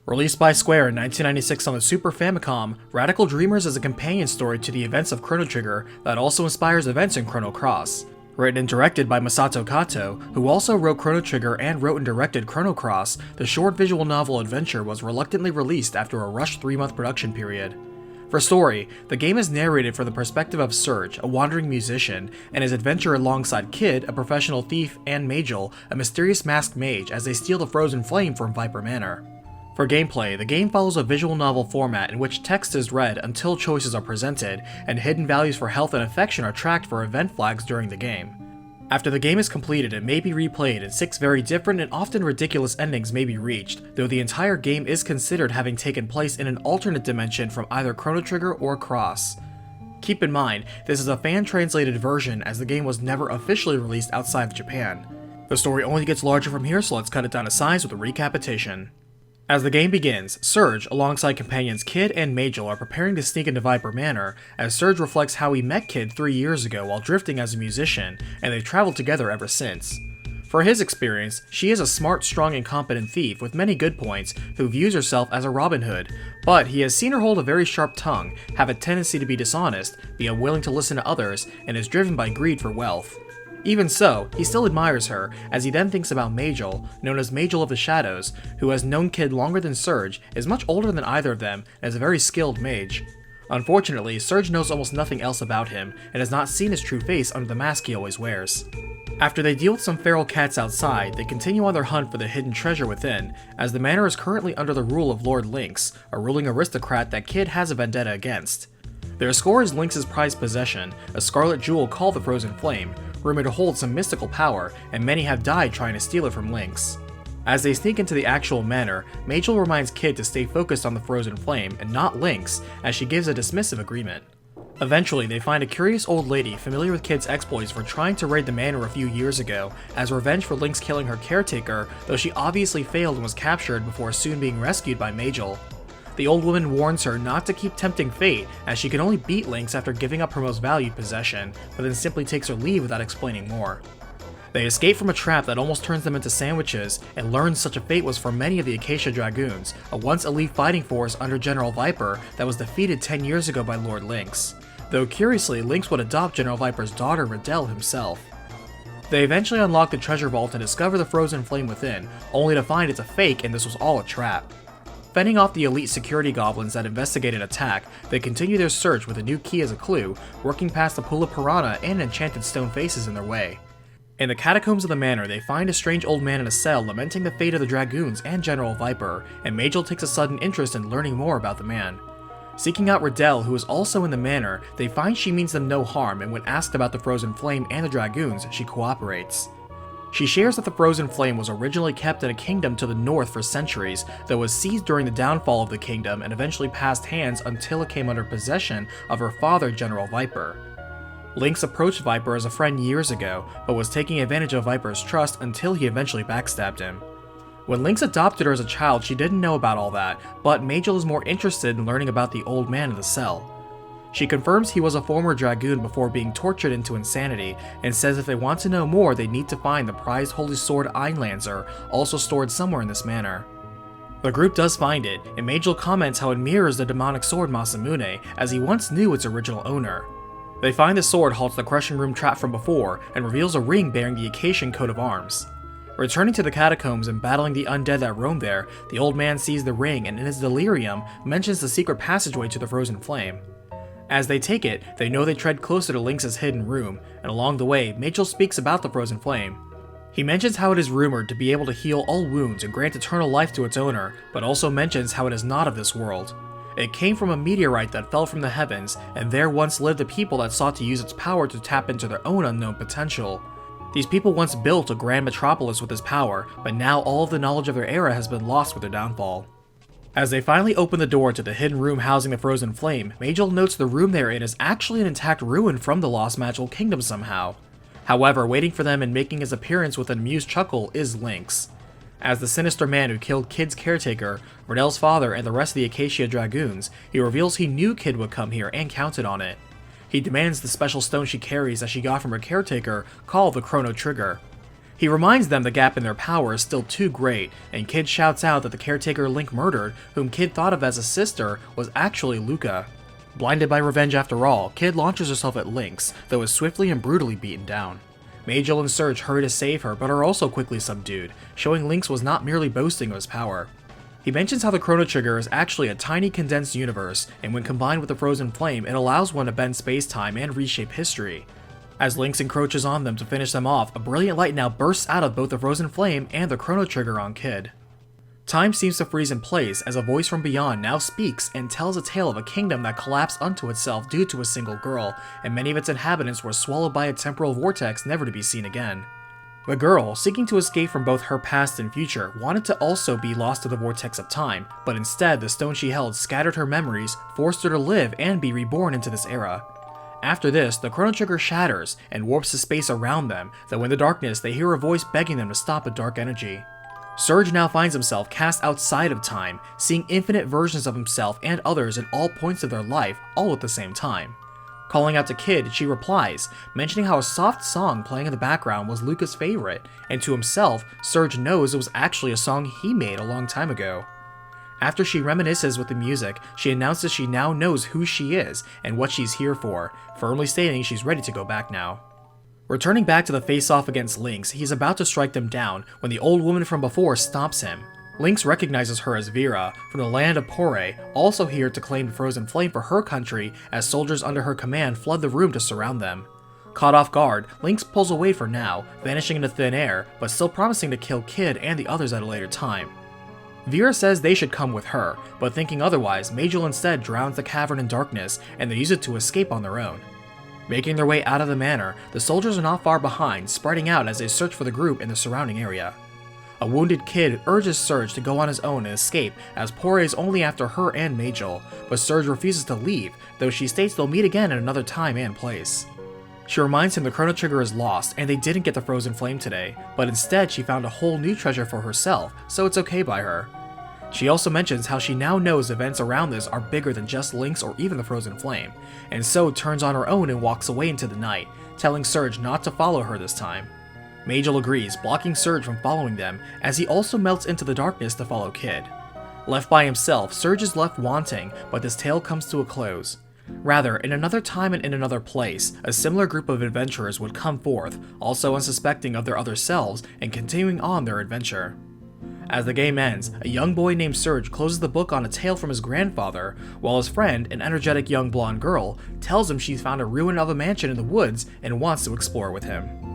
Released by Square in 1996 on the Super Famicom, Radical Dreamers is a companion story to the events of Chrono Trigger that also inspires events in Chrono Cross. Written and directed by Masato Kato, who also wrote Chrono Trigger and wrote and directed Chrono Cross, the short visual novel adventure was reluctantly released after a rushed 3-month production period. For story, the game is narrated from the perspective of Surge, a wandering musician, and his adventure alongside Kid, a professional thief, and Mage, a mysterious masked mage, as they steal the Frozen Flame from Viper Manor. For gameplay, the game follows a visual novel format in which text is read until choices are presented, and hidden values for health and affection are tracked for event flags during the game. After the game is completed, it may be replayed and 6 very different and often ridiculous endings may be reached, though the entire game is considered having taken place in an alternate dimension from either Chrono Trigger or Cross. Keep in mind, this is a fan-translated version as the game was never officially released outside of Japan. The story only gets larger from here, so let's cut it down to size with a recapitation. As the game begins, Surge, alongside companions Kid and Mage, are preparing to sneak into Viper Manor, as Surge reflects how he met Kid 3 years ago while drifting as a musician, and they've traveled together ever since. For his experience, she is a smart, strong, and competent thief with many good points who views herself as a Robin Hood, but he has seen her hold a very sharp tongue, have a tendency to be dishonest, be unwilling to listen to others, and is driven by greed for wealth. Even so, he still admires her, as he then thinks about Magel, known as Magel of the Shadows, who has known Kid longer than Surge, is much older than either of them, and is a very skilled mage. Unfortunately, Surge knows almost nothing else about him, and has not seen his true face under the mask he always wears. After they deal with some feral cats outside, they continue on their hunt for the hidden treasure within, as the manor is currently under the rule of Lord Lynx, a ruling aristocrat that Kid has a vendetta against. Their score is Lynx's prized possession, a scarlet jewel called the Frozen Flame, rumored to hold some mystical power, and many have died trying to steal it from Lynx. As they sneak into the actual manor, Magel reminds Kid to stay focused on the Frozen Flame and not Lynx, as she gives a dismissive agreement. Eventually, they find a curious old lady familiar with Kid's exploits for trying to raid the manor a few years ago, as revenge for Lynx killing her caretaker, though she obviously failed and was captured before soon being rescued by Magel. The old woman warns her not to keep tempting fate, as she can only beat Lynx after giving up her most valued possession, but then simply takes her leave without explaining more. They escape from a trap that almost turns them into sandwiches, and learn such a fate was for many of the Acacia Dragoons, a once elite fighting force under General Viper that was defeated 10 years ago by Lord Lynx. Though curiously, Lynx would adopt General Viper's daughter Riddell himself. They eventually unlock the treasure vault and discover the Frozen Flame within, only to find it's a fake and this was all a trap. Fending off the elite security goblins that investigate an attack, they continue their search with a new key as a clue, working past the pool of piranha and enchanted stone faces in their way. In the catacombs of the manor, they find a strange old man in a cell lamenting the fate of the Dragoons and General Viper, and Magel takes a sudden interest in learning more about the man. Seeking out Riddell, who is also in the manor, they find she means them no harm, and when asked about the Frozen Flame and the Dragoons, she cooperates. She shares that the Frozen Flame was originally kept in a kingdom to the north for centuries, though was seized during the downfall of the kingdom and eventually passed hands until it came under possession of her father, General Viper. Lynx approached Viper as a friend years ago, but was taking advantage of Viper's trust until he eventually backstabbed him. When Lynx adopted her as a child, she didn't know about all that, but Magel is more interested in learning about the old man in the cell. She confirms he was a former Dragoon before being tortured into insanity, and says if they want to know more, they need to find the prized holy sword Einlanzer, also stored somewhere in this manor. The group does find it, and Magel comments how it mirrors the demonic sword Masamune, as he once knew its original owner. They find the sword halts the crushing room trap from before, and reveals a ring bearing the Acacian coat of arms. Returning to the catacombs and battling the undead that roam there, the old man sees the ring and in his delirium mentions the secret passageway to the Frozen Flame. As they take it, they know they tread closer to Lynx's hidden room, and along the way, Magel speaks about the Frozen Flame. He mentions how it is rumored to be able to heal all wounds and grant eternal life to its owner, but also mentions how it is not of this world. It came from a meteorite that fell from the heavens, and there once lived a people that sought to use its power to tap into their own unknown potential. These people once built a grand metropolis with this power, but now all of the knowledge of their era has been lost with their downfall. As they finally open the door to the hidden room housing the Frozen Flame, Magel notes the room they're in is actually an intact ruin from the lost magical kingdom somehow. However, waiting for them and making his appearance with an amused chuckle is Lynx. As the sinister man who killed Kid's caretaker, Riddell's father, and the rest of the Acacia Dragoons, he reveals he knew Kid would come here and counted on it. He demands the special stone she carries that she got from her caretaker, called the Chrono Trigger. He reminds them the gap in their power is still too great, and Kid shouts out that the caretaker Link murdered, whom Kid thought of as a sister, was actually Luca. Blinded by revenge after all, Kid launches herself at Link's, though is swiftly and brutally beaten down. Mage and Surge hurry to save her, but are also quickly subdued, showing Lynx was not merely boasting of his power. He mentions how the Chrono Trigger is actually a tiny condensed universe, and when combined with the Frozen Flame, it allows one to bend space-time and reshape history. As Lynx encroaches on them to finish them off, a brilliant light now bursts out of both the Frozen Flame and the Chrono Trigger on Kid. Time seems to freeze in place as a voice from beyond now speaks and tells a tale of a kingdom that collapsed unto itself due to a single girl, and many of its inhabitants were swallowed by a temporal vortex never to be seen again. The girl, seeking to escape from both her past and future, wanted to also be lost to the vortex of time, but instead the stone she held scattered her memories, forced her to live and be reborn into this era. After this, the Chrono Trigger shatters and warps the space around them, though in the darkness they hear a voice begging them to stop the dark energy. Surge now finds himself cast outside of time, seeing infinite versions of himself and others in all points of their life, all at the same time. Calling out to Kid, she replies, mentioning how a soft song playing in the background was Luca's favorite, and to himself, Surge knows it was actually a song he made a long time ago. After she reminisces with the music, she announces she now knows who she is and what she's here for, firmly stating she's ready to go back now. Returning back to the face-off against Lynx, he's about to strike them down when the old woman from before stops him. Lynx recognizes her as Vera, from the land of Pore, also here to claim the Frozen Flame for her country as soldiers under her command flood the room to surround them. Caught off guard, Lynx pulls away for now, vanishing into thin air, but still promising to kill Kid and the others at a later time. Vera says they should come with her, but thinking otherwise, Mage instead drowns the cavern in darkness, and they use it to escape on their own. Making their way out of the manor, the soldiers are not far behind, spreading out as they search for the group in the surrounding area. A wounded Kid urges Surge to go on his own and escape, as Pore is only after her and Majel, but Surge refuses to leave, though she states they'll meet again at another time and place. She reminds him the Chrono Trigger is lost and they didn't get the Frozen Flame today, but instead she found a whole new treasure for herself, so it's okay by her. She also mentions how she now knows events around this are bigger than just Lynx or even the Frozen Flame, and so turns on her own and walks away into the night, telling Surge not to follow her this time. Majel agrees, blocking Surge from following them, as he also melts into the darkness to follow Kid. Left by himself, Surge is left wanting, but this tale comes to a close. Rather, in another time and in another place, a similar group of adventurers would come forth, also unsuspecting of their other selves, and continuing on their adventure. As the game ends, a young boy named Surge closes the book on a tale from his grandfather, while his friend, an energetic young blonde girl, tells him she's found a ruin of a mansion in the woods and wants to explore with him.